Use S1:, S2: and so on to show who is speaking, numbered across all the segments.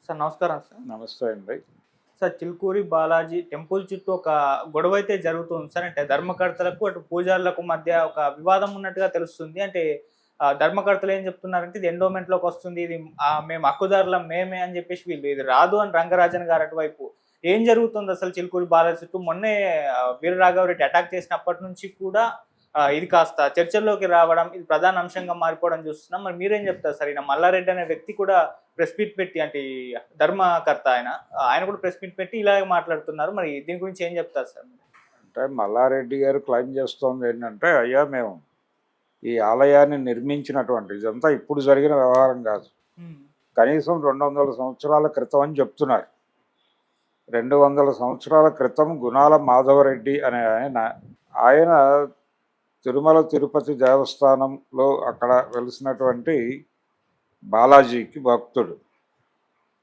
S1: Sir నమస్కారం sir.
S2: నమస్తే అండి.
S1: సార్ చిలుకూరి బాలాజీ టెంపుల్ చుట్టూ ఒక గొడవ అయితే జరుగుతుంది సార్. అంటే ధర్మకర్తలకు, అటు పూజారులకు మధ్య ఒక వివాదం ఉన్నట్టుగా తెలుస్తుంది. అంటే ధర్మకర్తలు ఏం చెప్తున్నారంటే ఇది ఎండోమెంట్‌లోకి వస్తుంది. ఇది మేము హక్కుదారులం మేమే అని చెప్పేసి వీళ్ళు ఇది రాదు అని రంగరాజన్ గారు అటువైపు. ఏం జరుగుతుంది అసలు చిలుకూరి బాలాజీ చుట్టూ? మొన్నే వీర రాఘవరెడ్డి అటాక్ చేసినప్పటి నుంచి కూడా ఇది కాస్త చర్చల్లోకి రావడం, ఇది ప్రధాన అంశంగా మారిపోవడం చూస్తున్నాం. మరి మీరేం చెప్తారు సార్? ఈయన మల్లారెడ్డి అనే వ్యక్తి కూడా ప్రెస్ మీట్ పెట్టి, అంటే ఈ ధర్మకర్త ఆయన కూడా ప్రెస్ మీట్ పెట్టి ఇలాగే మాట్లాడుతున్నారు. మరి దీని గురించి ఏం చెప్తారు సార్?
S2: అంటే మల్లారెడ్డి గారు క్లెయిమ్ చేస్తోంది ఏంటంటే, అయ్యా మేము ఈ ఆలయాన్ని నిర్మించినటువంటి ఇదంతా ఇప్పుడు జరిగిన వ్యవహారం కాదు, కనీసం 200 సంవత్సరాల క్రితం అని చెప్తున్నారు. 200 సంవత్సరాల క్రితం గుణాల మాధవరెడ్డి అనే ఆయన తిరుమల తిరుపతి దేవస్థానంలో అక్కడ వెలిసినటువంటి బాలాజీకి భక్తుడు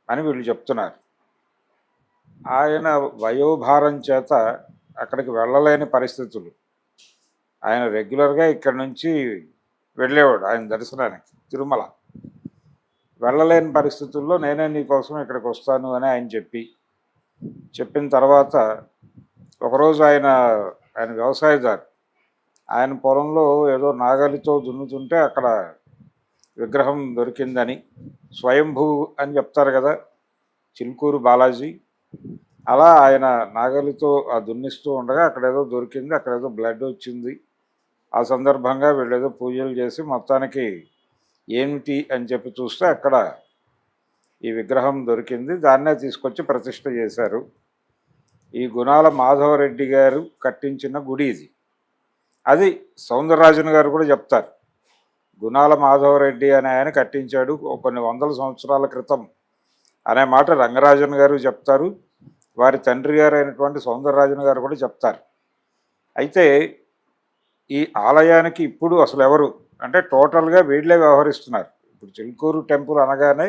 S2: అని వీళ్ళు చెప్తున్నారు. ఆయన వయోభారం చేత అక్కడికి వెళ్ళలేని పరిస్థితులు. ఆయన రెగ్యులర్గా ఇక్కడ నుంచి వెళ్ళేవాడు ఆయన దర్శనానికి తిరుమల. వెళ్ళలేని పరిస్థితుల్లో నేనే నీకోసం ఇక్కడికి వస్తాను అని ఆయన చెప్పిన తర్వాత ఒకరోజు ఆయన వ్యవసాయదారు, ఆయన పొలంలో ఏదో నాగలితో దున్నుతుంటే అక్కడ విగ్రహం దొరికిందని, స్వయంభూ అని చెప్తారు కదా చిలుకూరు బాలాజీ, అలా ఆయన నాగలితో దున్నిస్తూ ఉండగా అక్కడేదో దొరికింది, అక్కడేదో బ్లడ్ వచ్చింది. ఆ సందర్భంగా వీళ్ళేదో పూజలు చేసి మొత్తానికి ఏమిటి అని చెప్పి చూస్తే అక్కడ ఈ విగ్రహం దొరికింది. దాన్నే తీసుకొచ్చి ప్రతిష్ఠ చేశారు. ఈ గుణాల మాధవరెడ్డి గారు కట్టించిన గుడి ఇది. అది సౌందరరాజన్ గారు కూడా చెప్తారు. గుణాల మాధవరెడ్డి అనే ఆయన కట్టించాడు కొన్ని వందల సంవత్సరాల క్రితం అనే మాట రంగరాజన్ గారు చెప్తారు. వారి తండ్రి గారు అయినటువంటి సౌందరరాజన్ గారు కూడా చెప్తారు. అయితే ఈ ఆలయానికి ఇప్పుడు అసలు ఎవరు అంటే టోటల్గా వీళ్ళే వ్యవహరిస్తున్నారు. ఇప్పుడు చిలుకూరు టెంపుల్ అనగానే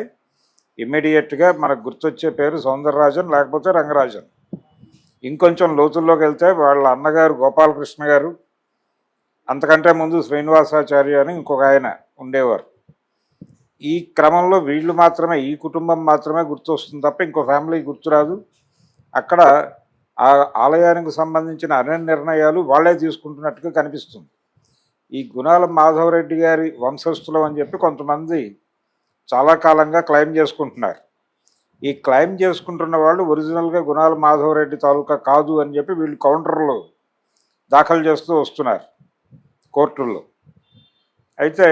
S2: ఇమ్మీడియట్గా మనకు గుర్తొచ్చే పేరు సౌందరరాజన్ లేకపోతే రంగరాజన్. ఇంకొంచెం లోతుల్లోకి వెళ్తే వాళ్ళ అన్నగారు గోపాలకృష్ణ గారు, అంతకంటే ముందు శ్రీనివాసాచార్య అని ఇంకొక ఆయన ఉండేవారు. ఈ క్రమంలో వీళ్ళు మాత్రమే, ఈ కుటుంబం మాత్రమే గుర్తొస్తుంది తప్ప ఇంకో ఫ్యామిలీ గుర్తురాదు. అక్కడ ఆ ఆలయానికి సంబంధించిన అన్ని నిర్ణయాలు వాళ్ళే తీసుకుంటున్నట్టుగా కనిపిస్తుంది. ఈ గుణాల మాధవరెడ్డి గారి వంశస్థులం అని చెప్పి కొంతమంది చాలా కాలంగా క్లెయిమ్ చేసుకుంటున్నారు. ఈ క్లెయిమ్ చేసుకుంటున్న వాళ్ళు ఒరిజినల్గా గుణాల మాధవరెడ్డి తాలూకా కాదు అని చెప్పి వీళ్ళు కౌంటర్లు దాఖలు చేస్తూ వస్తున్నారు కోర్టుల్లో. అయితే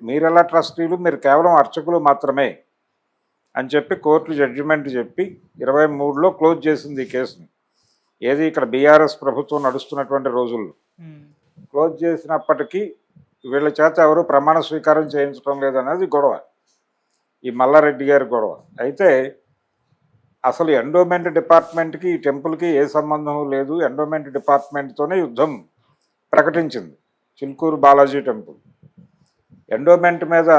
S2: మీరెలా ట్రస్టీలు, మీరు కేవలం అర్చకులు మాత్రమే అని చెప్పి కోర్టు జడ్జిమెంట్ చెప్పి 23లో క్లోజ్ చేసింది ఈ కేసుని. ఏది ఇక్కడ బీఆర్ఎస్ ప్రభుత్వం నడుస్తున్నటువంటి రోజుల్లో క్లోజ్ చేసినప్పటికీ వీళ్ళ చేత ఎవరు ప్రమాణ స్వీకారం చేయించడం లేదనేది గొడవ, ఈ మల్లారెడ్డి గారి గొడవ. అయితే అసలు ఎండోమెంట్ డిపార్ట్మెంట్కి ఈ టెంపుల్కి ఏ సంబంధం లేదు. ఎండోమెంట్ డిపార్ట్మెంట్తోనే యుద్ధం ప్రకటించింది చిలుకూరు బాలాజీ టెంపుల్. ఎండోమెంట్ మీద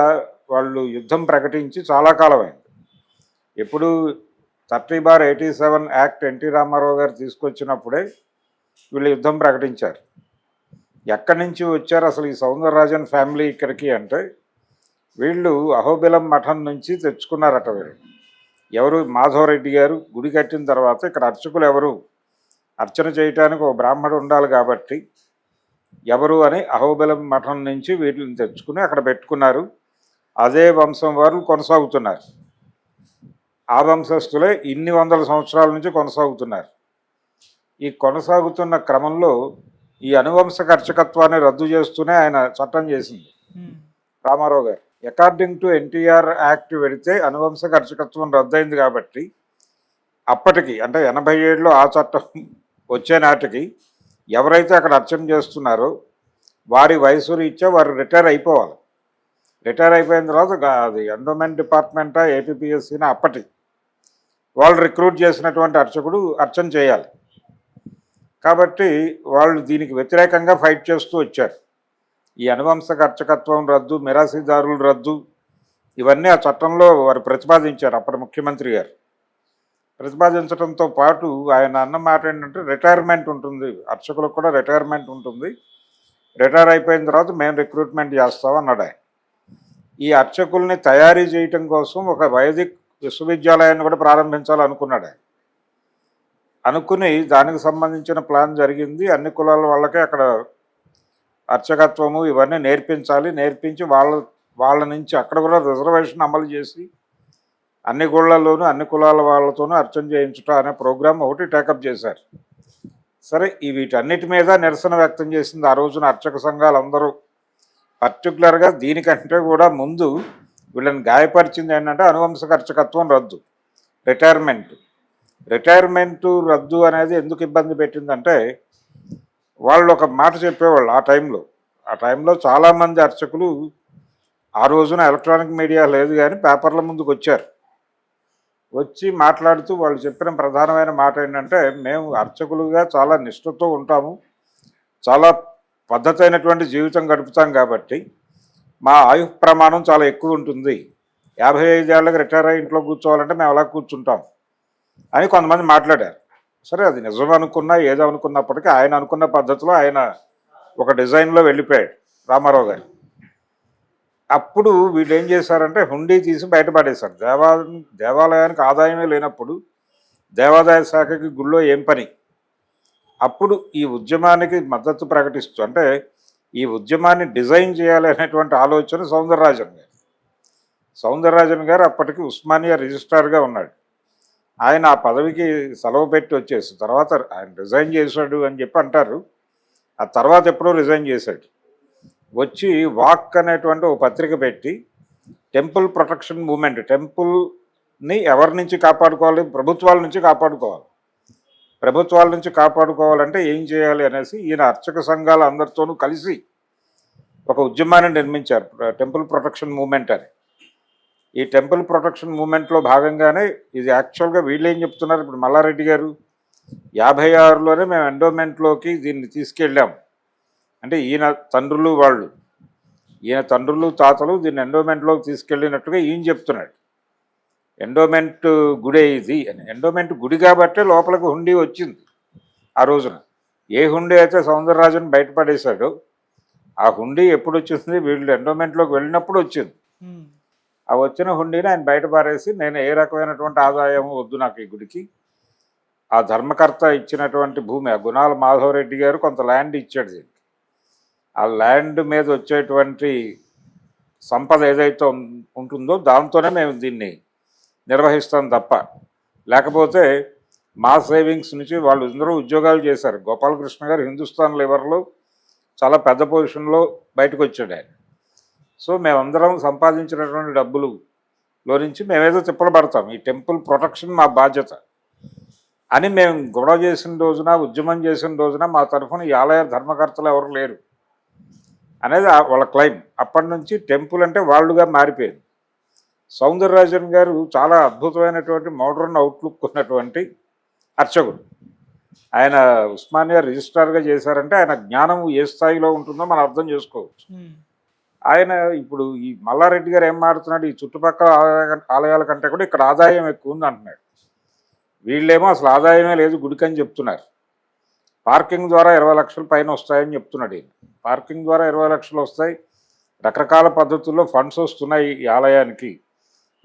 S2: వాళ్ళు యుద్ధం ప్రకటించి చాలా కాలమైంది. ఎప్పుడు 30/87 యాక్ట్ ఎన్టీ రామారావు గారు తీసుకొచ్చినప్పుడే వీళ్ళు యుద్ధం ప్రకటించారు. ఎక్కడి నుంచి వచ్చారు అసలు ఈ సౌందరరాజన్ ఫ్యామిలీ ఇక్కడికి అంటే, వీళ్ళు అహోబిలం మఠం నుంచి తెచ్చుకున్నారట. వీళ్ళు ఎవరు, మాధవరెడ్డి గారు గుడి కట్టిన తర్వాత ఇక్కడ అర్చకులు ఎవరు, అర్చన చేయటానికి ఒక బ్రాహ్మడు ఉండాలి కాబట్టి ఎవరు అని అహోబిలం మఠం నుంచి వీటిని తెచ్చుకుని అక్కడ పెట్టుకున్నారు. అదే వంశం వారు కొనసాగుతున్నారు. ఆ వంశస్థులే ఇన్ని వందల సంవత్సరాల నుంచి కొనసాగుతున్నారు. ఈ కొనసాగుతున్న క్రమంలో ఈ అనువంశక అర్చకత్వాన్ని రద్దు చేస్తూనే ఆయన చట్టం చేసింది రామారావు గారు. అకార్డింగ్ టు ఎన్టీఆర్ యాక్ట్ పెడితే అనువంశక అర్చకత్వం రద్దయింది కాబట్టి అప్పటికి అంటే 87లో ఆ చట్టం వచ్చే నాటికి ఎవరైతే అక్కడ అర్చన చేస్తున్నారో వారి వయసు రీత్యా వారు రిటైర్ అయిపోవాలి. రిటైర్ అయిపోయిన తర్వాత అది ఎండోమెంట్ డిపార్ట్మెంటా ఏపీపీఎస్సీనా అప్పటి వాళ్ళు రిక్రూట్ చేసినటువంటి అర్చకుడు అర్చన చేయాలి. కాబట్టి వాళ్ళు దీనికి వ్యతిరేకంగా ఫైట్ చేస్తూ వచ్చారు. ఈ అనువంశక అర్చకత్వం రద్దు, మిరాసీదారులు రద్దు, ఇవన్నీ ఆ చట్టంలో వారు ప్రతిపాదించారు. అప్పటి ముఖ్యమంత్రి గారు ప్రతిపాదించడంతో పాటు ఆయన అన్న మాట ఏంటంటే రిటైర్మెంట్ ఉంటుంది, అర్చకులకు కూడా రిటైర్మెంట్ ఉంటుంది, రిటైర్ అయిపోయిన తర్వాత మేము రిక్రూట్మెంట్ చేస్తామన్నాడు ఆయన. ఈ అర్చకుల్ని తయారీ చేయటం కోసం ఒక వైదిక్ విశ్వవిద్యాలయాన్ని కూడా ప్రారంభించాలనుకున్నాడు ఆయన. అనుకుని దానికి సంబంధించిన ప్లాన్ జరిగింది. అన్ని కులాల వాళ్ళకే అక్కడ అర్చకత్వము ఇవన్నీ నేర్పించాలి, నేర్పించి వాళ్ళ నుంచి అక్కడ కూడా రిజర్వేషన్ అమలు చేసి అన్ని గుళ్ళల్లోనూ అన్ని కులాల వాళ్ళతోనూ అర్చన చేయించుట అనే ప్రోగ్రాం ఒకటి టేకప్ చేశారు. సరే, వీటన్నిటి మీద నిరసన వ్యక్తం చేసింది ఆ రోజున అర్చక సంఘాలు అందరూ. పర్టికులర్గా దీనికంటే కూడా ముందు వీళ్ళని గాయపరిచింది ఏంటంటే అనువంశక అర్చకత్వం రద్దు, రిటైర్మెంటు రద్దు అనేది ఎందుకు ఇబ్బంది పెట్టిందంటే వాళ్ళు ఒక మాట చెప్పేవాళ్ళు ఆ టైంలో చాలామంది అర్చకులు ఆ రోజున ఎలక్ట్రానిక్ మీడియా లేదు కానీ పేపర్ల ముందుకు వచ్చి మాట్లాడుతూ వాళ్ళు చెప్పిన ప్రధానమైన మాట ఏంటంటే, మేము అర్చకులుగా చాలా నిష్ఠతో ఉంటాము, చాలా పద్ధతి అయినటువంటి జీవితం గడుపుతాం కాబట్టి మా ఆయు ప్రమాణం చాలా ఎక్కువ ఉంటుంది. 55 ఏళ్ళకి రిటైర్ అయ్యి ఇంట్లో కూర్చోవాలంటే మేము అలా కూర్చుంటాం అని కొంతమంది మాట్లాడారు. సరే, అది నిజం అనుకున్నా ఏదో అనుకున్నప్పటికీ ఆయన అనుకున్న పద్ధతిలో ఆయన ఒక డిజైన్లో వెళ్ళిపోయాడు రామారావు గారు. అప్పుడు వీళ్ళు ఏం చేశారంటే హుండీ తీసి బయటపడేశారు. దేవాలయానికి ఆదాయమే లేనప్పుడు దేవాదాయ శాఖకి గుళ్ళో ఏం పని? అప్పుడు ఈ ఉద్యమానికి మద్దతు ప్రకటిస్తూ, అంటే ఈ ఉద్యమాన్ని డిజైన్ చేయాలి అనేటువంటి ఆలోచన సౌందరరాజన్ గారు అప్పటికి ఉస్మానియా రిజిస్ట్రార్గా ఉన్నాడు. ఆయన ఆ పదవికి సెలవు పెట్టి వచ్చేసి తర్వాత ఆయన రిజైన్ చేశాడు అని చెప్పి అంటారు. ఆ తర్వాత ఎప్పుడో రిజైన్ చేశాడు. వచ్చి వాక్ అనేటువంటి ఒక పత్రిక పెట్టి టెంపుల్ ప్రొటెక్షన్ మూమెంట్, టెంపుల్ని ఎవరి నుంచి కాపాడుకోవాలి? ప్రభుత్వాల నుంచి కాపాడుకోవాలంటే ఏం చేయాలి అనేసి ఈయన అర్చక సంఘాల అందరితోనూ కలిసి ఒక ఉద్యమాన్ని నిర్మించారు, టెంపుల్ ప్రొటెక్షన్ మూమెంట్ అని. ఈ టెంపుల్ ప్రొటెక్షన్ మూమెంట్లో భాగంగానే ఇది యాక్చువల్గా వీళ్ళు ఏం చెప్తున్నారు, ఇప్పుడు మల్లారెడ్డి గారు 56లోనే మేము ఎండోమెంట్లోకి దీన్ని తీసుకెళ్ళాం అంటే ఈయన తండ్రులు తాతలు దీన్ని ఎండోమెంట్లోకి తీసుకెళ్ళినట్టుగా ఈయన చెప్తున్నాడు. ఎండోమెంట్ గుడే ఇది అని. ఎండోమెంట్ గుడి కాబట్టే లోపలికి హుండీ వచ్చింది ఆ రోజున. ఏ హుండీ అయితే సౌందరరాజన్ బయటపడేశాడో ఆ హుండీ ఎప్పుడు వచ్చింది? వీళ్ళు ఎండోమెంట్లోకి వెళ్ళినప్పుడు వచ్చింది. ఆ వచ్చిన హుండీని ఆయన బయట పారేసి, నేను ఏ రకమైనటువంటి ఆదాయం వద్దు నాకు ఈ గుడికి, ఆ ధర్మకర్త ఇచ్చినటువంటి భూమి, ఆ గుణాల మాధవరెడ్డి గారు కొంత ల్యాండ్ ఇచ్చాడు దీనికి, ఆ ల్యాండ్ మీద వచ్చేటువంటి సంపద ఏదైతే ఉంటుందో దాంతోనే మేము దీన్ని నిర్వహిస్తాం తప్ప, లేకపోతే మా సేవింగ్స్ నుంచి వాళ్ళు అందరూ ఉద్యోగాలు చేశారు. గోపాలకృష్ణ గారు హిందుస్థాన్ లివర్లో చాలా పెద్ద పొజిషన్లో బయటకు వచ్చాడు ఆయన. సో మేమందరం సంపాదించినటువంటి డబ్బులలో నుంచి మేమేదో తిప్పలు పడతాం, ఈ టెంపుల్ ప్రొటెక్షన్ మా బాధ్యత అని మేము గొడవ చేసిన రోజున, ఉద్యమం చేసిన రోజున మా తరఫున ఈ ఆలయ ధర్మకర్తలు ఎవరు లేరు అనేది వాళ్ళ క్లెయిమ్. అప్పటి నుంచి టెంపుల్ అంటే వాళ్ళుగా మారిపోయింది. సౌందరరాజన్ గారు చాలా అద్భుతమైనటువంటి మోడర్న్ అవుట్లుక్ ఉన్నటువంటి అర్చకుడు. ఆయన ఉస్మానియా రిజిస్ట్రార్గా చేశారంటే ఆయన జ్ఞానం ఏ స్థాయిలో ఉంటుందో మనం అర్థం చేసుకోవచ్చు. ఆయన ఇప్పుడు ఈ మల్లారెడ్డి గారు ఏం మాడుతున్నాడు, ఈ చుట్టుపక్కల ఆలయాల కంటే కూడా ఇక్కడ ఆదాయం ఎక్కువ ఉంది అంటున్నాడు. వీళ్ళేమో అసలు ఆదాయమే లేదు గుడికని చెప్తున్నారు. పార్కింగ్ ద్వారా 20 లక్షల పైన వస్తాయని చెప్తున్నాడు ఈయన. పార్కింగ్ ద్వారా 20 లక్షలు వస్తాయి, రకరకాల పద్ధతుల్లో ఫండ్స్ వస్తున్నాయి ఈ ఆలయానికి.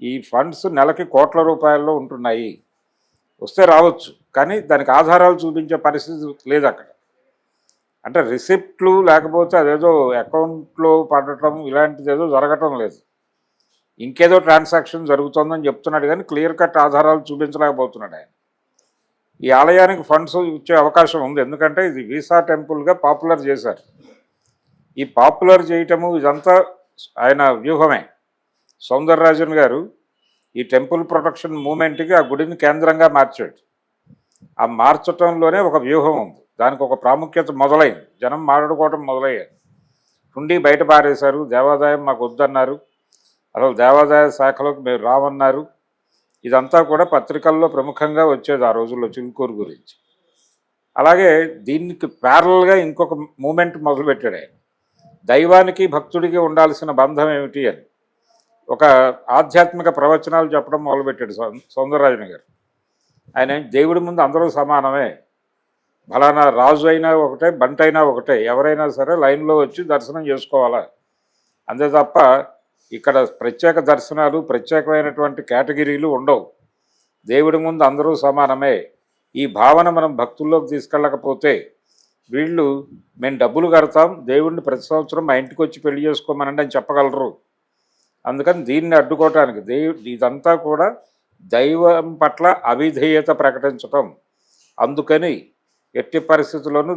S2: ఈ ఫండ్స్ నెలకి కోట్ల రూపాయల్లో ఉంటున్నాయి, వస్తే రావచ్చు, కానీ దానికి ఆధారాలు చూపించే పరిస్థితి లేదు అక్కడ. అంటే రిసిప్ట్లు లేకపోతే అదేదో అకౌంట్లో పడటం ఇలాంటిది ఏదో జరగటం లేదు, ఇంకేదో ట్రాన్సాక్షన్ జరుగుతుందని చెప్తున్నాడు, కానీ క్లియర్ కట్ ఆధారాలు చూపించలేకపోతున్నాడు ఆయన. ఈ ఆలయానికి ఫండ్స్ ఇచ్చే అవకాశం ఉంది, ఎందుకంటే ఇది వీసా టెంపుల్గా పాపులర్ చేశారు. ఈ పాపులర్ చేయటము ఇదంతా ఆయన వ్యూహమే. సౌందరరాజన్ గారు ఈ టెంపుల్ ప్రొటెక్షన్ మూమెంట్కి ఆ గుడిని కేంద్రంగా మార్చాడు. ఆ మార్చటంలోనే ఒక వ్యూహం ఉంది, దానికి ఒక ప్రాముఖ్యత మొదలైంది, జనం మాట్లాడుకోవటం మొదలయ్యారు. హుండీ బయట పారేశారు, దేవాదాయం మాకు వద్దన్నారు, అసలు దేవాదాయ శాఖలోకి మీరు రామన్నారు. ఇదంతా కూడా పత్రికల్లో ప్రముఖంగా వచ్చేది ఆ రోజుల్లో చిలుకూరు గురించి. అలాగే దీనికి ప్యారల్గా ఇంకొక మూమెంట్ మొదలుపెట్టాడు ఆయన, దైవానికి భక్తుడికి ఉండాల్సిన బంధం ఏమిటి అని ఒక ఆధ్యాత్మిక ప్రవచనాలు చెప్పడం మొదలుపెట్టాడు సౌందరరాజన్ గారు. ఆయన దేవుడి ముందు అందరూ సమానమే, ఫలానా రాజు అయినా ఒకటే, బంటైనా ఒకటే, ఎవరైనా సరే లైన్లో వచ్చి దర్శనం చేసుకోవాలా, అంతే తప్ప ఇక్కడ ప్రత్యేక దర్శనాలు, ప్రత్యేకమైనటువంటి కేటగిరీలు ఉండవు. దేవుడి ముందు అందరూ సమానమే. ఈ భావన మనం భక్తుల్లోకి తీసుకెళ్ళకపోతే వీళ్ళు మేము డబ్బులు కడతాం, దేవుడిని ప్రతి సంవత్సరం మా ఇంటికి వచ్చి పెళ్లి చేసుకోమనండి అని చెప్పగలరు. అందుకని దీన్ని అడ్డుకోవటానికి ఇదంతా కూడా దైవం పట్ల అవిధేయత ప్రకటించటం. అందుకని ఎట్టి పరిస్థితుల్లోనూ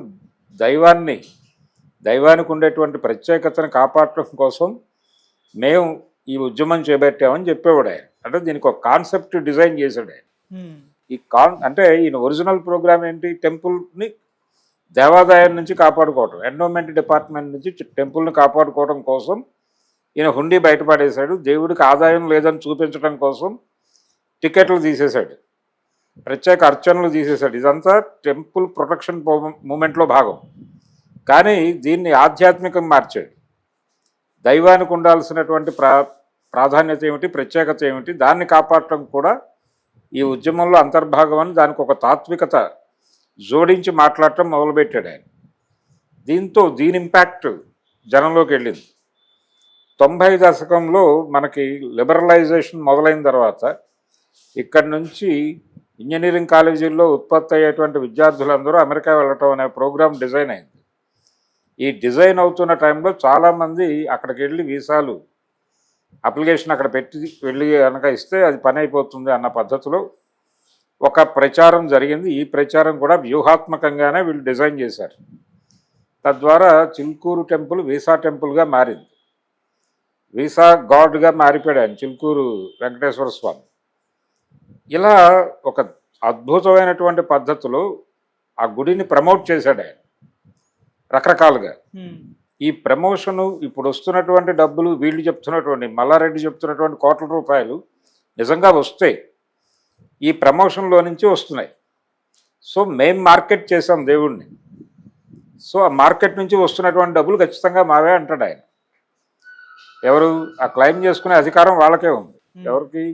S2: దైవానికి ఉండేటువంటి ప్రత్యేకతను కాపాడటం కోసం మేము ఈ ఉద్యమం చేపట్టామని చెప్పేవాడు ఆయన. అంటే దీనికి ఒక కాన్సెప్ట్ డిజైన్ చేశాడు ఆయన. అంటే ఈయన ఒరిజినల్ ప్రోగ్రామ్ ఏంటి, టెంపుల్ని దేవాదాయం నుంచి కాపాడుకోవటం, ఎండోమెంట్ డిపార్ట్మెంట్ నుంచి టెంపుల్ని కాపాడుకోవడం కోసం ఈయన హుండీ బయటపడేశాడు. దేవుడికి ఆదాయం లేదని చూపించడం కోసం టికెట్లు తీసేశాడు, ప్రత్యేక అర్చనలు తీసేశాడు. ఇదంతా టెంపుల్ ప్రొటెక్షన్ మూమెంట్లో భాగం. కానీ దీన్ని ఆధ్యాత్మికం మార్చాడు. దైవానికి ఉండాల్సినటువంటి ప్రాధాన్యత ఏమిటి, ప్రత్యేకత ఏమిటి, దాన్ని కాపాడటం కూడా ఈ ఉద్యమంలో అంతర్భాగం అని దానికి ఒక తాత్వికత జోడించి మాట్లాడటం మొదలుపెట్టాడు ఆయన. దీని ఇంపాక్ట్ జనంలోకి వెళ్ళింది. 90 దశకంలో మనకి లిబరలైజేషన్ మొదలైన తర్వాత ఇక్కడి నుంచి ఇంజనీరింగ్ కాలేజీల్లో ఉత్పత్తి అయ్యేటువంటి విద్యార్థులందరూ అమెరికా వెళ్ళటం అనే ప్రోగ్రాం డిజైన్ అయింది. ఈ డిజైన్ అవుతున్న టైంలో చాలామంది అక్కడికి వెళ్ళి వీసాలు అప్లికేషన్ అక్కడ పెట్టి వెళ్ళి కనుక ఇస్తే అది పని అయిపోతుంది అన్న పద్ధతిలో ఒక ప్రచారం జరిగింది. ఈ ప్రచారం కూడా వ్యూహాత్మకంగానే వీళ్ళు డిజైన్ చేశారు. తద్వారా చిలుకూరు టెంపుల్ వీసా టెంపుల్గా మారింది. వీసా గాడ్గా మారిపోయాడు ఆయన, చిలుకూరు వెంకటేశ్వర స్వామి. ఇలా ఒక అద్భుతమైనటువంటి పద్ధతిలో ఆ గుడిని ప్రమోట్ చేశాడు ఆయన రకరకాలుగా. ఈ ప్రమోషను ఇప్పుడు వస్తున్నటువంటి డబ్బులు, వీళ్ళు చెప్తున్నటువంటి మల్లారెడ్డి చెప్తున్నటువంటి కోట్ల రూపాయలు నిజంగా వస్తాయి, ఈ ప్రమోషన్లో నుంచి వస్తున్నాయి. సో మేము మార్కెట్ చేసాం దేవుణ్ణి, సో ఆ మార్కెట్ నుంచి వస్తున్నటువంటి డబ్బులు ఖచ్చితంగా మావే అంటాడు ఆయన. ఎవరు ఆ క్లెయిమ్ చేసుకునే అధికారం వాళ్ళకే ఉంది. ఎవరికి?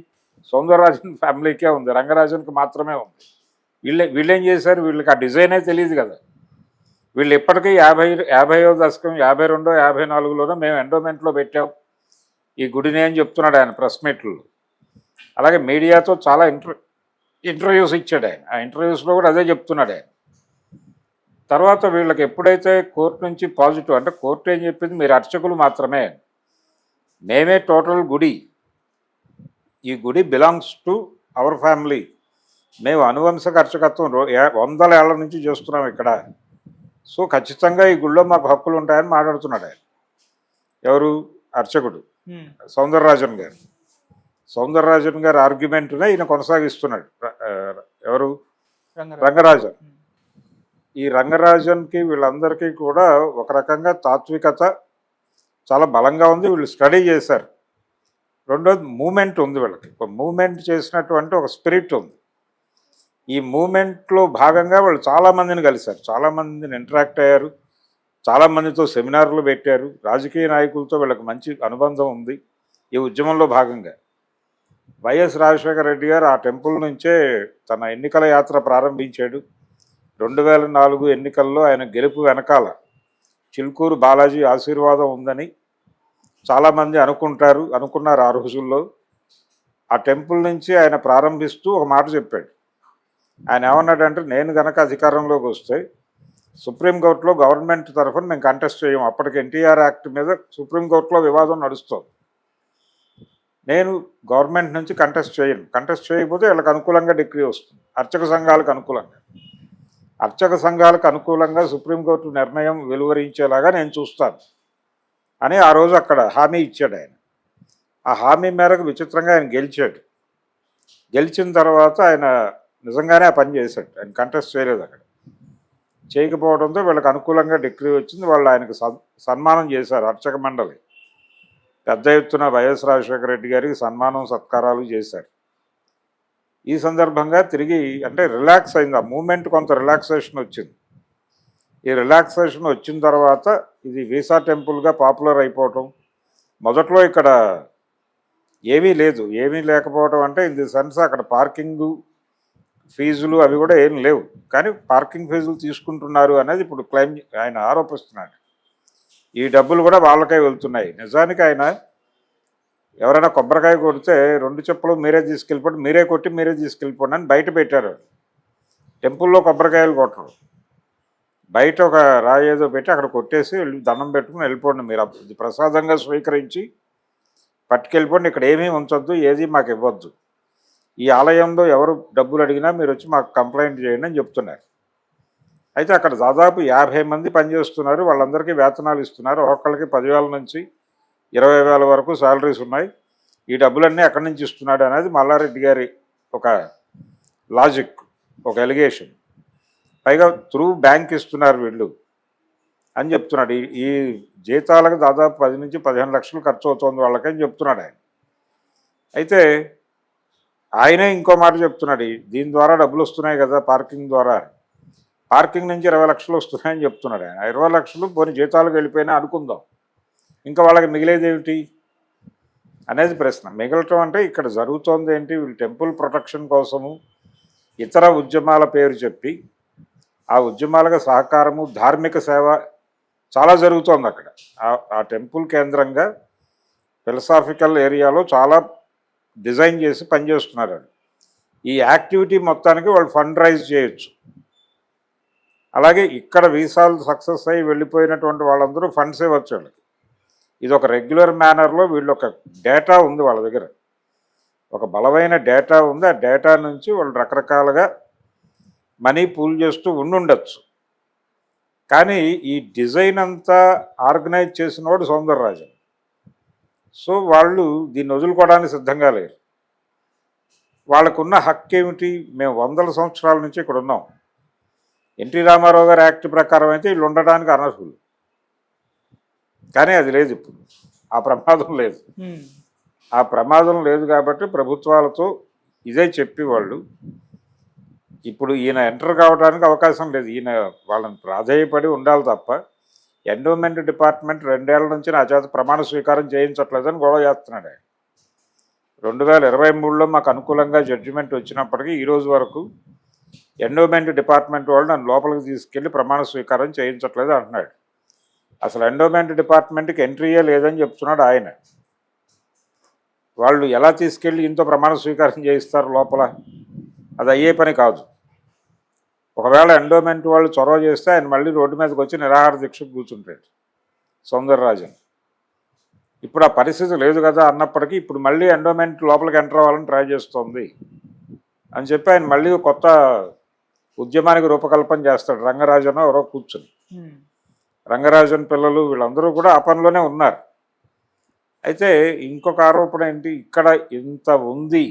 S2: సౌందరరాజన్ ఫ్యామిలీకే ఉంది, రంగరాజన్కి మాత్రమే ఉంది. వీళ్ళేం చేశారు, వీళ్ళకి ఆ డిజైనే తెలియదు కదా. వీళ్ళు ఇప్పటికీ 50వ దశకం 52, 54లోనో మేము ఎండోమెంట్లో పెట్టాం ఈ గుడిని అని చెప్తున్నాడు ఆయన ప్రెస్ మీట్లో. అలాగే మీడియాతో చాలా ఇంటర్వ్యూస్ ఇచ్చాడు ఆయన. ఆ ఇంటర్వ్యూస్లో కూడా అదే చెప్తున్నాడు ఆయన. తర్వాత వీళ్ళకి ఎప్పుడైతే కోర్టు నుంచి పాజిటివ్, అంటే కోర్టు ఏం చెప్పింది, మీరు అర్చకులు మాత్రమే, మేమే టోటల్ గుడి, ఈ గుడి బిలాంగ్స్ టు అవర్ ఫ్యామిలీ, మేము అనువంశక అర్చకత్వం 100 ఏళ్ల నుంచి చేస్తున్నాం ఇక్కడ, సో ఖచ్చితంగా ఈ గుడిలో మాకు హక్కులు ఉంటాయని మాట్లాడుతున్నాడు ఆయన. ఎవరు? అర్చకుడు సౌందరరాజన్ గారు. సౌందరరాజన్ గారి ఆర్గ్యుమెంట్నే ఈయన కొనసాగిస్తున్నాడు. ఎవరు? రంగరాజన్. ఈ రంగరాజన్కి వీళ్ళందరికీ కూడా ఒక రకంగా తాత్వికత చాలా బలంగా ఉంది, వీళ్ళు స్టడీ చేశారు. రెండోది మూమెంట్ ఉంది వీళ్ళకి, ఒక మూమెంట్ చేసినటువంటి ఒక స్పిరిట్ ఉంది. ఈ మూమెంట్లో భాగంగా వాళ్ళు చాలామందిని కలిశారు, చాలామందిని ఇంటరాక్ట్ అయ్యారు, చాలామందితో సెమినార్లు పెట్టారు. రాజకీయ నాయకులతో వీళ్ళకి మంచి అనుబంధం ఉంది ఈ ఉద్యమంలో భాగంగా. వైఎస్ రాజశేఖర రెడ్డి గారు ఆ టెంపుల్ నుంచే తన ఎన్నికల యాత్ర ప్రారంభించాడు. 2004 ఎన్నికల్లో ఆయన గెలుపు వెనకాల చిలుకూరు బాలాజీ ఆశీర్వాదం ఉందని చాలామంది అనుకున్నారు ఆ రోజుల్లో. ఆ టెంపుల్ నుంచి ఆయన ప్రారంభిస్తూ ఒక మాట చెప్పాడు. ఆయన ఏమన్నాడంటే, నేను గనక అధికారంలోకి వస్తే సుప్రీంకోర్టులో గవర్నమెంట్ తరఫున మేము కంటెస్ట్ చేయం, అప్పటికి ఎన్టీఆర్ యాక్ట్ మీద సుప్రీంకోర్టులో వివాదం నడుస్తుంది, నేను గవర్నమెంట్ నుంచి కంటెస్ట్ చేయను, కంటెస్ట్ చేయకపోతే వీళ్ళకి అనుకూలంగా డిగ్రీ వస్తుంది, అర్చక సంఘాలకు అనుకూలంగా సుప్రీంకోర్టు నిర్ణయం వెలువరించేలాగా నేను చూస్తాను అని ఆ రోజు అక్కడ హామీ ఇచ్చాడు ఆయన. ఆ హామీ మేరకు విచిత్రంగా ఆయన గెలిచాడు. గెలిచిన తర్వాత ఆయన నిజంగానే ఆ పని చేశాడు, ఆయన కంటెస్ట్ చేయలేదు. అక్కడ చేయకపోవడంతో వీళ్ళకి అనుకూలంగా డిగ్రీ వచ్చింది. వాళ్ళు ఆయనకు సన్మానం చేశారు, అర్చక మండలి పెద్ద ఎత్తున వైఎస్ రాజశేఖర రెడ్డి గారికి సన్మానం సత్కారాలు చేశారు. ఈ సందర్భంగా తిరిగి అంటే రిలాక్స్ అయింది, ఆ మూమెంట్ కొంత రిలాక్సేషన్ వచ్చింది. ఈ రిలాక్సేషన్ వచ్చిన తర్వాత ఇది వీసా టెంపుల్గా పాపులర్ అయిపోవటం. మొదట్లో ఇక్కడ ఏమీ లేకపోవటం అంటే ఇన్ ది సెన్స్ అక్కడ పార్కింగు ఫీజులు అవి కూడా ఏం లేవు, కానీ పార్కింగ్ ఫీజులు తీసుకుంటున్నారు అనేది ఇప్పుడు ఆయన ఆరోపిస్తున్నాడు. ఈ డబ్బులు కూడా వాళ్ళకే వెళ్తున్నాయి. నిజానికి ఆయన ఎవరైనా కొబ్బరికాయ కొడితే 2 చెప్పులు మీరే తీసుకెళ్ళిపోండి, మీరే కొట్టి మీరే తీసుకెళ్ళిపోండి అని బయట పెట్టారు. టెంపుల్లో కొబ్బరికాయలు కొట్టరు. బయట ఒక రాయి ఏదో పెట్టి అక్కడ కొట్టేసి దండం పెట్టుకుని వెళ్ళిపోండి, మీరు ఇది ప్రసాదంగా స్వీకరించి పట్టుకెళ్ళిపోండి, ఇక్కడ ఏమీ ఉంచొద్దు, ఏది మాకు ఇవ్వద్దు, ఈ ఆలయంలో ఎవరు డబ్బులు అడిగినా మీరు వచ్చి మాకు కంప్లైంట్ చేయండి అని చెప్తున్నారు. అయితే అక్కడ దాదాపు 50 మంది పనిచేస్తున్నారు, వాళ్ళందరికీ వేతనాలు ఇస్తున్నారు. ఒక్కొక్కరికి 10,000 నుంచి 20,000 వరకు శాలరీస్ ఉన్నాయి. ఈ డబ్బులన్నీ ఎక్కడి నుంచి ఇస్తున్నాడు అనేది మల్లారెడ్డి గారి ఒక లాజిక్, ఒక ఎలిగేషన్. పైగా త్రూ బ్యాంక్ ఇస్తున్నారు వీళ్ళు అని చెప్తున్నాడు. ఈ జీతాలకు దాదాపు 10 నుంచి 15 లక్షలు ఖర్చు అవుతుంది వాళ్ళకని చెప్తున్నాడు ఆయన. అయితే ఆయనే ఇంకో మాట చెప్తున్నాడు, దీని ద్వారా డబ్బులు వస్తున్నాయి కదా పార్కింగ్ ద్వారా, పార్కింగ్ నుంచి 20 లక్షలు వస్తున్నాయని చెప్తున్నాడు ఆయన. 20 లక్షలు పోనీ జీతాలకు వెళ్ళిపోయినా అనుకుందాం, ఇంకా వాళ్ళకి మిగిలేది ఏమిటి అనేది ప్రశ్న. మిగలటం అంటే ఇక్కడ జరుగుతోంది ఏంటి, వీళ్ళు టెంపుల్ ప్రొటెక్షన్ కోసము ఇతర ఉద్యమాల పేరు చెప్పి ఆ ఉద్యమాలకు సహకారము, ధార్మిక సేవ చాలా జరుగుతోంది అక్కడ. ఆ టెంపుల్ కేంద్రంగా ఫిలసాఫికల్ ఏరియాలో చాలా డిజైన్ చేసి పనిచేస్తున్నారు. ఈ యాక్టివిటీ మొత్తానికి వాళ్ళు ఫండ్ రైజ్ చేయొచ్చు. అలాగే ఇక్కడ వీసాలు సక్సెస్ అయ్యి వెళ్ళిపోయినటువంటి వాళ్ళందరూ ఫండ్స్ ఇవ్వచ్చు వాళ్ళకి. ఇది ఒక రెగ్యులర్ మేనర్లో వీళ్ళు ఒక డేటా ఉంది వాళ్ళ దగ్గర, ఒక బలమైన డేటా ఉంది. ఆ డేటా నుంచి వాళ్ళు రకరకాలుగా మనీ పూల్ చేస్తూ ఉండుండొచ్చు. కానీ ఈ డిజైన్ అంతా ఆర్గనైజ్ చేసిన వాడు సౌందరరాజన్. సో వాళ్ళు దీన్ని వదులుకోవడానికి సిద్ధంగా లేరు. వాళ్ళకున్న హక్కు ఏమిటి, మేము 100 సంవత్సరాల నుంచి ఇక్కడ ఉన్నాం, ఎన్టీ రామారావు గారి యాక్ట్ ప్రకారం అయితే వీళ్ళు ఉండడానికి అనర్హులు. కానీ అది లేదు, ఇప్పుడు ఆ ప్రమాదం లేదు. ఆ ప్రమాదం లేదు కాబట్టి ప్రభుత్వాలతో ఇదే చెప్పి వాళ్ళు ఇప్పుడు ఈయన ఎంటర్ కావడానికి అవకాశం లేదు. ఈయన వాళ్ళని ప్రాధేయపడి ఉండాలి తప్ప ఎండోమెంట్ డిపార్ట్మెంట్ 2 ఏళ్ల నుంచి నా చేత ప్రమాణ స్వీకారం చేయించట్లేదని గొడవ చేస్తున్నాడు ఆయన. 2023లో మాకు అనుకూలంగా జడ్జిమెంట్ వచ్చినప్పటికీ ఈరోజు వరకు ఎండోమెంట్ డిపార్ట్మెంట్ వాళ్ళు నన్ను లోపలికి తీసుకెళ్ళి ప్రమాణ స్వీకారం చేయించట్లేదు అంటున్నాడు. అసలు ఎండోమెంట్ డిపార్ట్మెంట్కి ఎంట్రీయే లేదని చెప్తున్నాడు ఆయన. వాళ్ళు ఎలా తీసుకెళ్ళి ఇంతో ప్రమాణ స్వీకారం చేయిస్తారు లోపల, అది అయ్యే పని కాదు. ఒకవేళ ఎండోమెంట్ వాళ్ళు చొరవ చేస్తే ఆయన మళ్ళీ రోడ్డు మీదకి వచ్చి నిరాహార దీక్షకు కూర్చుంటాడు సౌందరరాజన్. ఇప్పుడు ఆ పరిస్థితి లేదు కదా అన్నప్పటికీ ఇప్పుడు మళ్ళీ ఎండోమెంట్ లోపలికి ఎంటర్ అవ్వాలని ట్రై చేస్తోంది అని చెప్పి ఆయన మళ్ళీ కొత్త ఉద్యమానికి రూపకల్పన చేస్తాడు. రంగరాజన్ ఎవరో కూర్చుని, రంగరాజన్ పిల్లలు వీళ్ళందరూ కూడా ఆ పనిలోనే ఉన్నారు. అయితే ఇంకొక ఆరోపణ ఏంటి, ఇక్కడ ఇంత ఉంది,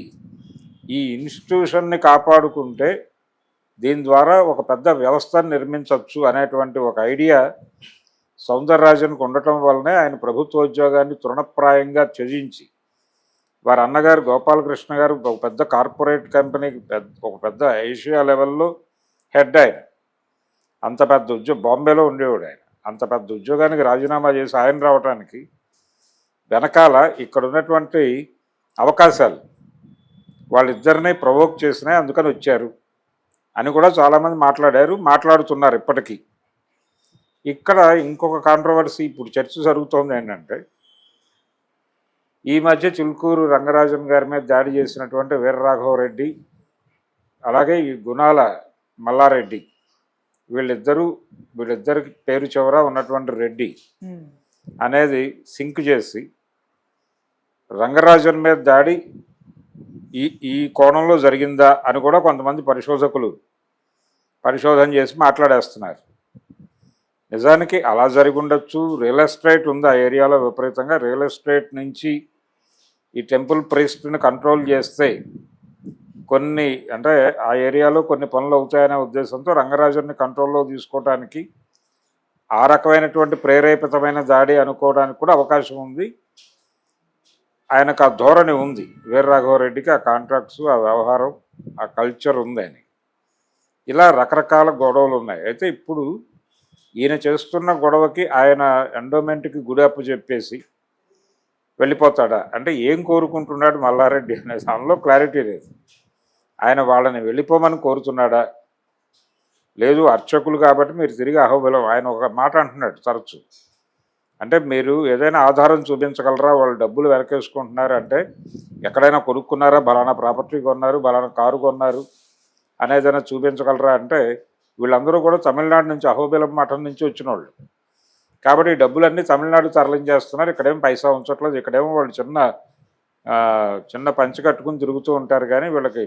S2: ఈ ఇన్స్టిట్యూషన్ని కాపాడుకుంటే దీని ద్వారా ఒక పెద్ద వ్యవస్థను నిర్మించవచ్చు అనేటువంటి ఒక ఐడియా సౌందరరాజన్కు ఉండటం వల్లనే ఆయన ప్రభుత్వోద్యోగాన్ని తృణప్రాయంగా త్యజించి, వారి అన్నగారు గోపాలకృష్ణ గారు ఒక పెద్ద కార్పొరేట్ కంపెనీకి ఒక పెద్ద ఏషియా లెవెల్లో హెడ్, ఆయన అంత పెద్ద బాంబేలో ఉండేవాడు. ఆయన అంత పెద్ద ఉద్యోగానికి రాజీనామా చేసి ఆయన రావడానికి వెనకాల ఇక్కడ ఉన్నటువంటి అవకాశాలు వాళ్ళిద్దరినీ ప్రవోక్ చేసినాయి, అందుకని వచ్చారు అని కూడా చాలామంది మాట్లాడుతున్నారు ఇప్పటికీ. ఇక్కడ ఇంకొక కాంట్రవర్సీ ఇప్పుడు చర్చ జరుగుతోంది ఏంటంటే, ఈ మధ్య చిలుకూరు రంగరాజన్ గారి మీద దాడి చేసినటువంటి వీరరాఘవరెడ్డి, అలాగే ఈ గుణాల మల్లారెడ్డి, వీళ్ళిద్దరికి పేరు చివర ఉన్నటువంటి రెడ్డి అనేది సింక్ చేసి రంగరాజన్ మీద దాడి ఈ కోణంలో జరిగిందా అని కూడా కొంతమంది పరిశోధకులు పరిశోధన చేసి మాట్లాడేస్తున్నారు. నిజానికి అలా జరిగి ఉండొచ్చు. రియల్ ఎస్టేట్ ఉంది ఆ ఏరియాలో విపరీతంగా. రియల్ ఎస్టేట్ నుంచి ఈ టెంపుల్ ప్రీస్ట్ని కంట్రోల్ చేస్తే కొన్ని అంటే ఆ ఏరియాలో కొన్ని పనులు అవుతాయనే ఉద్దేశంతో రంగరాజన్ని కంట్రోల్లో తీసుకోవడానికి ఆ రకమైనటువంటి ప్రేరేపితమైన దాడి అనుకోవడానికి కూడా అవకాశం ఉంది. ఆయనకు ఆ ధోరణి ఉంది, వీరరాఘవరెడ్డికి ఆ కాంట్రాక్ట్స్, ఆ వ్యవహారం, ఆ కల్చర్ ఉంది అని. ఇలా రకరకాల గొడవలు ఉన్నాయి. అయితే ఇప్పుడు ఈయన చేస్తున్న గొడవకి ఆయన ఎండోమెంట్కి గుడప్పు చెప్పేసి వెళ్ళిపోతాడా అంటే ఏం కోరుకుంటున్నాడు మల్లారెడ్డి అనే దానిలో క్లారిటీ లేదు. ఆయన వాళ్ళని వెళ్ళిపోమని కోరుతున్నాడా, లేదు అర్చకులు కాబట్టి మీరు తిరిగి అహోబలం, ఆయన ఒక మాట అంటున్నాడు తరచు, అంటే మీరు ఏదైనా ఆధారం చూపించగలరా వాళ్ళు డబ్బులు వెనకేసుకుంటున్నారు అంటే ఎక్కడైనా కొనుక్కున్నారా, బలానా ప్రాపర్టీ కొన్నారు, బలానా కారు కొన్నారు అనేదైనా చూపించగలరా అంటే వీళ్ళందరూ కూడా తమిళనాడు నుంచి, అహోబిలం మఠం నుంచి వచ్చిన వాళ్ళు. కాబట్టి ఈ డబ్బులన్నీ తమిళనాడు తరలించేస్తున్నారు. ఇక్కడేం పైసా ఉంచట్లేదు. ఇక్కడేమో వాళ్ళు చిన్న పంచి కట్టుకుని తిరుగుతూ ఉంటారు, కానీ వీళ్ళకి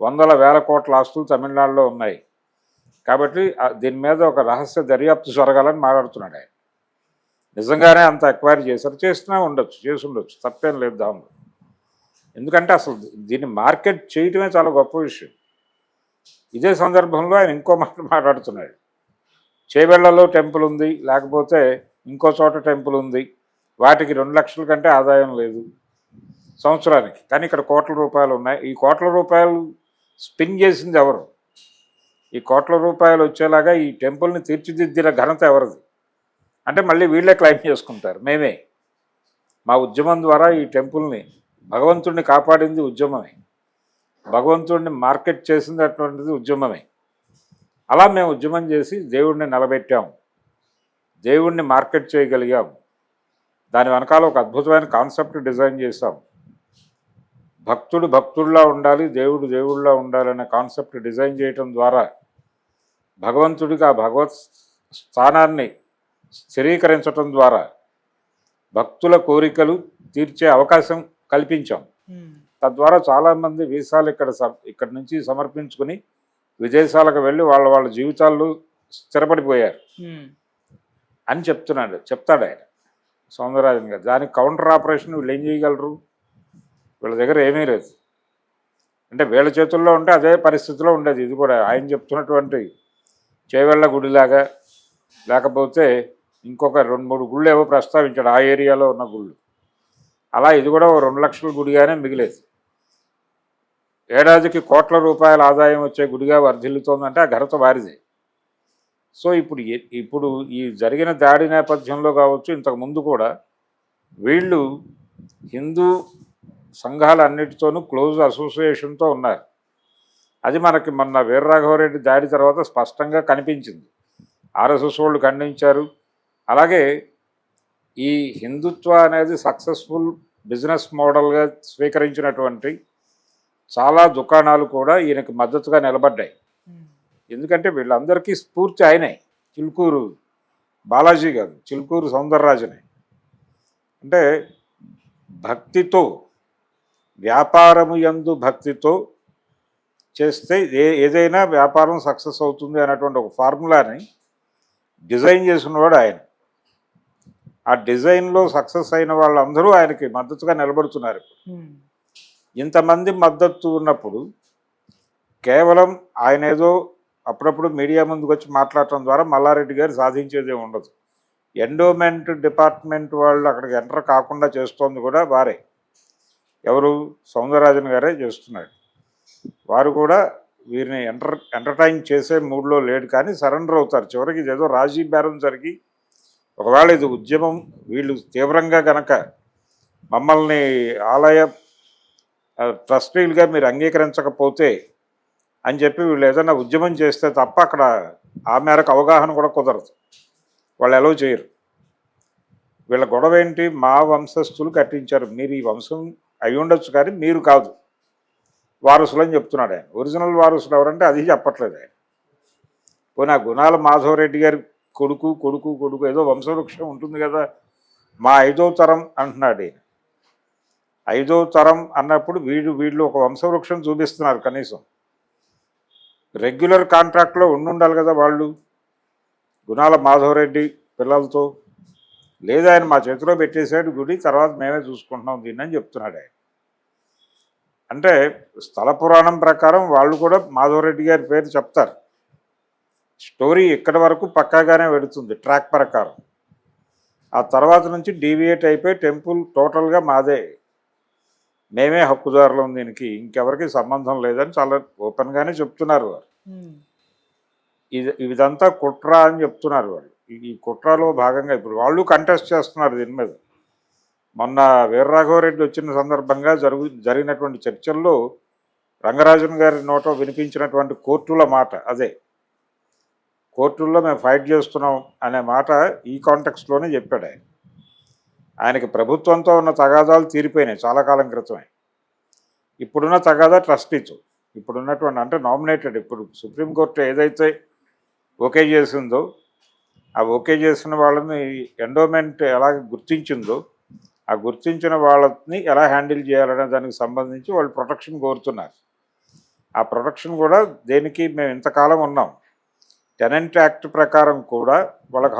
S2: వందల వేల కోట్ల ఆస్తులు తమిళనాడులో ఉన్నాయి. కాబట్టి దీని మీద ఒక రహస్య దర్యాప్తు జరగాలని మాట్లాడుతున్నాడు ఆయన. నిజంగానే అంత ఎక్వైర్ చేశారు, చేసి ఉండొచ్చు, తప్పేం లేదు దానిలో. ఎందుకంటే అసలు దీన్ని మార్కెట్ చేయటమే చాలా గొప్ప విషయం. ఇదే సందర్భంలో ఆయన ఇంకో మాట మాట్లాడుతున్నాడు. చేవెళ్లలో టెంపుల్ ఉంది, లేకపోతే ఇంకో చోట టెంపుల్ ఉంది, వాటికి 2 లక్షల కంటే ఆదాయం లేదు సంవత్సరానికి, కానీ ఇక్కడ కోట్ల రూపాయలు ఉన్నాయి. ఈ కోట్ల రూపాయలు స్పిన్ చేసింది ఎవరు? ఈ కోట్ల రూపాయలు వచ్చేలాగా ఈ టెంపుల్ని తీర్చిదిద్దిన ఘనత ఎవరిది అంటే మళ్ళీ వీళ్ళే క్లైమ్ చేసుకుంటారు. మేమే, మా ఉద్యమం ద్వారా ఈ టెంపుల్ని, భగవంతుడిని కాపాడింది ఉద్యమమే, భగవంతుడిని మార్కెట్ చేసింది అటువంటిది ఉద్యమమే. అలా మేము ఉద్యమం చేసి దేవుడిని నిలబెట్టాము, దేవుడిని మార్కెట్ చేయగలిగాము. దాని వెనకాల ఒక అద్భుతమైన కాన్సెప్ట్ డిజైన్ చేశాము. భక్తుడు భక్తుడిలా ఉండాలి, దేవుడు దేవుడిలా ఉండాలనే కాన్సెప్ట్ డిజైన్ చేయటం ద్వారా భగవంతుడికి ఆ భగవత్ స్థానాన్ని స్థిరీకరించటం ద్వారా భక్తుల కోరికలు తీర్చే అవకాశం కల్పించాం. తద్వారా చాలామంది వీసాలు ఇక్కడ నుంచి సమర్పించుకుని విదేశాలకు వెళ్ళి వాళ్ళ జీవితాల్లో స్థిరపడిపోయారు అని చెప్తాడు ఆయన సౌందరరాజన్ గారు. దానికి కౌంటర్ ఆపరేషన్ వీళ్ళు ఏం చేయగలరు? వీళ్ళ దగ్గర ఏమీ లేదు. అంటే వీళ్ళ చేతుల్లో ఉంటే అదే పరిస్థితిలో ఉండేది. ఇది కూడా ఆయన చెప్తున్నటువంటి చేవెళ్ళ గుడిలాగా, లేకపోతే ఇంకొక 2-3 గుళ్ళు ఏవో ప్రస్తావించాడు ఆ ఏరియాలో ఉన్న గుళ్ళు. అలా ఇది కూడా 2 లక్షల గుడిగానే మిగిలేదు. ఏడాదికి కోట్ల రూపాయల ఆదాయం వచ్చే గుడిగా వర్ధిల్లుతోందంటే ఆ ఘనత వారిదే. సో ఇప్పుడు ఈ జరిగిన దాడి నేపథ్యంలో కావచ్చు, ఇంతకుముందు కూడా వీళ్ళు హిందూ సంఘాలన్నిటితోనూ క్లోజ్ అసోసియేషన్తో ఉన్నారు. అది మనకి మొన్న వీరరాఘవరెడ్డి దాడి తర్వాత స్పష్టంగా కనిపించింది. ఆర్ఎస్ఎస్ వాళ్ళు ఖండించారు. అలాగే ఈ హిందుత్వ అనేది సక్సెస్ఫుల్ బిజినెస్ మోడల్గా స్వీకరించినటువంటి చాలా దుకాణాలు కూడా ఈయనకి మద్దతుగా నిలబడ్డాయి. ఎందుకంటే వీళ్ళందరికీ స్ఫూర్తి ఆయనే. చిలుకూరు బాలాజీ గారు, చిలుకూరు సౌందరరాజనే. అంటే భక్తితో, వ్యాపారము యందు భక్తితో చేస్తే ఏదైనా వ్యాపారం సక్సెస్ అవుతుంది అన్నటువంటి ఒక ఫార్ములాని డిజైన్ చేసినవాడు ఆయన. ఆ డిజైన్లో సక్సెస్ అయిన వాళ్ళందరూ ఆయనకి మద్దతుగా నిలబడుతున్నారు. ఇంతమంది మద్దతు ఉన్నప్పుడు కేవలం ఆయన ఏదో అప్పుడప్పుడు మీడియా ముందుకు వచ్చి మాట్లాడటం ద్వారా మల్లారెడ్డి గారు సాధించేదే ఉండదు. ఎండోమెంట్ డిపార్ట్మెంట్ వాళ్ళు అక్కడికి ఎంటర్ కాకుండా చేస్తోంది కూడా వారే. ఎవరు? సౌందరరాజన్ గారే చేస్తున్నాడు. వారు కూడా వీరిని ఎంటర్టైన్ చేసే మూడ్లో లేడు, కానీ సరెండర్ అవుతారు చివరికి. ఇదేదో రాజీ బేరం జరిగి ఒకవేళ ఇది ఉద్యమం, వీళ్ళు తీవ్రంగా గనక మమ్మల్ని ఆలయ ట్రస్టీలుగా మీరు అంగీకరించకపోతే అని చెప్పి వీళ్ళు ఏదైనా ఉద్యమం చేస్తే తప్ప అక్కడ ఆ మేరకు అవగాహన కూడా కుదరదు. వాళ్ళు ఎలా చేయరు. వీళ్ళ గొడవ ఏంటి? మా వంశస్థులు కట్టించారు, మీరు ఈ వంశం అయి ఉండొచ్చు కానీ మీరు కాదు వారసులు అని చెప్తున్నాడు ఆయన. ఒరిజినల్ వారసులు ఎవరంటే అది చెప్పట్లేదు ఆయన. పోనీ ఆ గుణాల మాధవరెడ్డి గారి కొడుకు కొడుకు కొడుకు ఏదో వంశవృక్షం ఉంటుంది కదా, మా 5వ తరం అంటున్నాడు ఈయన. 5వ తరం అన్నప్పుడు వీళ్ళు ఒక వంశవృక్షం చూపిస్తున్నారు. కనీసం రెగ్యులర్ కాంట్రాక్ట్లో ఉండాలి కదా వాళ్ళు, గుణాల మాధవరెడ్డి పిల్లలతో. లేదా ఆయన మా చేతిలో పెట్టేశాడు గుడి, తర్వాత మేమే చూసుకుంటున్నాం దీన్ని అని చెప్తున్నాడు ఆయన. అంటే స్థల పురాణం ప్రకారం వాళ్ళు కూడా మాధవరెడ్డి గారి పేరు చెప్తారు. స్టోరీ ఇక్కడి వరకు పక్కాగానే వెళుతుంది ట్రాక్ ప్రకారం. ఆ తర్వాత నుంచి డీవియేట్ అయిపోయి టెంపుల్ టోటల్గా మాదే, మేమే హక్కుదారులం, దీనికి ఇంకెవరికి సంబంధం లేదని చాలా ఓపెన్గానే చెప్తున్నారు వారు. ఇదంతా కుట్ర అని చెప్తున్నారు వాళ్ళు. ఈ కుట్రలో భాగంగా ఇప్పుడు వాళ్ళు కంటెస్ట్ చేస్తున్నారు దీని మీద. మొన్న వీరరాఘవరెడ్డి వచ్చిన సందర్భంగా జరిగినటువంటి చర్చల్లో రంగరాజన్ గారి నోట వినిపించినటువంటి కోర్టుల మాట అదే. కోర్టుల్లో మేము ఫైట్ చేస్తున్నాం అనే మాట ఈ కాంటెక్స్ట్లోనే చెప్పాడు ఆయన. ఆయనకి ప్రభుత్వంతో ఉన్న తగాదాలు తీరిపోయినాయి చాలా కాలం క్రితమే. ఇప్పుడున్న తగాదా ట్రస్టీస్, ఇప్పుడున్నటువంటి అంటే నామినేటెడ్, ఇప్పుడు సుప్రీంకోర్టు ఏదైతే ఓకే చేసిందో ఆ ఓకే చేసిన వాళ్ళని ఎండోమెంట్ ఎలా గుర్తించిందో ఆ గుర్తించిన వాళ్ళని ఎలా హ్యాండిల్ చేయాలనే దానికి సంబంధించి వాళ్ళు ప్రొటెక్షన్ కోరుతున్నారు. ఆ ప్రొటెక్షన్ కూడా దేనికి మేము ఇంతకాలం ఉన్నాం, టెనెంట్ యాక్ట్ ప్రకారం కూడా వాళ్ళకి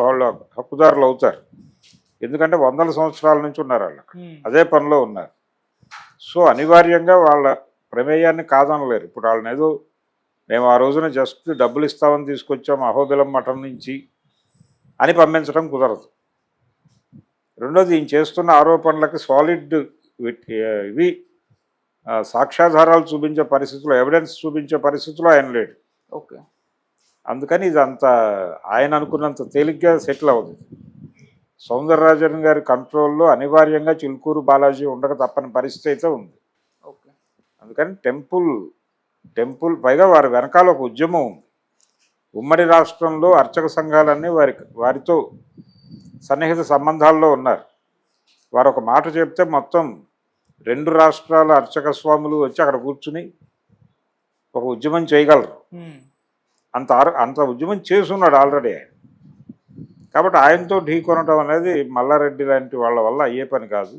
S2: వాళ్ళు హక్కుదారులు అవుతారు. ఎందుకంటే వందల సంవత్సరాల నుంచి ఉన్నారు వాళ్ళు, అదే పనిలో ఉన్నారు. సో అనివార్యంగా వాళ్ళ ప్రమేయాన్ని కాదనలేరు. ఇప్పుడు వాళ్ళని ఏదో మేము ఆ రోజున జస్ట్ డబ్బులు ఇస్తామని తీసుకొచ్చాం అహోబిలం మఠం నుంచి అని పంపించడం కుదరదు. రెండోది ఈయన చేస్తున్న ఆరోపణలకి సాలిడ్ ఇవి సాక్ష్యాధారాలు చూపించే పరిస్థితుల్లో, ఎవిడెన్స్ చూపించే పరిస్థితుల్లో ఆయన లేడు.
S1: ఓకే.
S2: అందుకని ఇది అంత ఆయన అనుకున్నంత తేలిగ్గా సెటిల్ అవుతుంది. సౌందరరాజన్ గారి కంట్రోల్లో అనివార్యంగా చిలుకూరు బాలాజీ ఉండక తప్పని పరిస్థితి అయితే ఉంది.
S1: ఓకే.
S2: అందుకని టెంపుల్ పైగా వారి వెనకాల ఒక ఉద్యమం ఉంది. ఉమ్మడి రాష్ట్రంలో అర్చక సంఘాలన్నీ వారితో సన్నిహిత సంబంధాల్లో ఉన్నారు. వారు ఒక మాట చెప్తే మొత్తం 2 రాష్ట్రాల అర్చక స్వాములు వచ్చి అక్కడ కూర్చుని ఒక ఉద్యమం చేయగలరు. అంత ఉద్యమం చేసున్నాడు ఆల్రెడీ ఆయన. కాబట్టి ఆయనతో ఢీకొనడం అనేది మల్లారెడ్డి లాంటి వాళ్ళ వల్ల అయ్యే పని కాదు.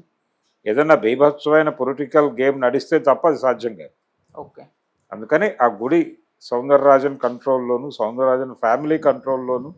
S2: ఏదైనా బీభత్సమైన పొలిటికల్ గేమ్ నడిస్తే తప్ప అది సాధ్యం కాదు.
S1: ఓకే.
S2: అందుకని ఆ గుడి సౌందరరాజన్ కంట్రోల్లోను, సౌందరరాజన్ ఫ్యామిలీ కంట్రోల్లోను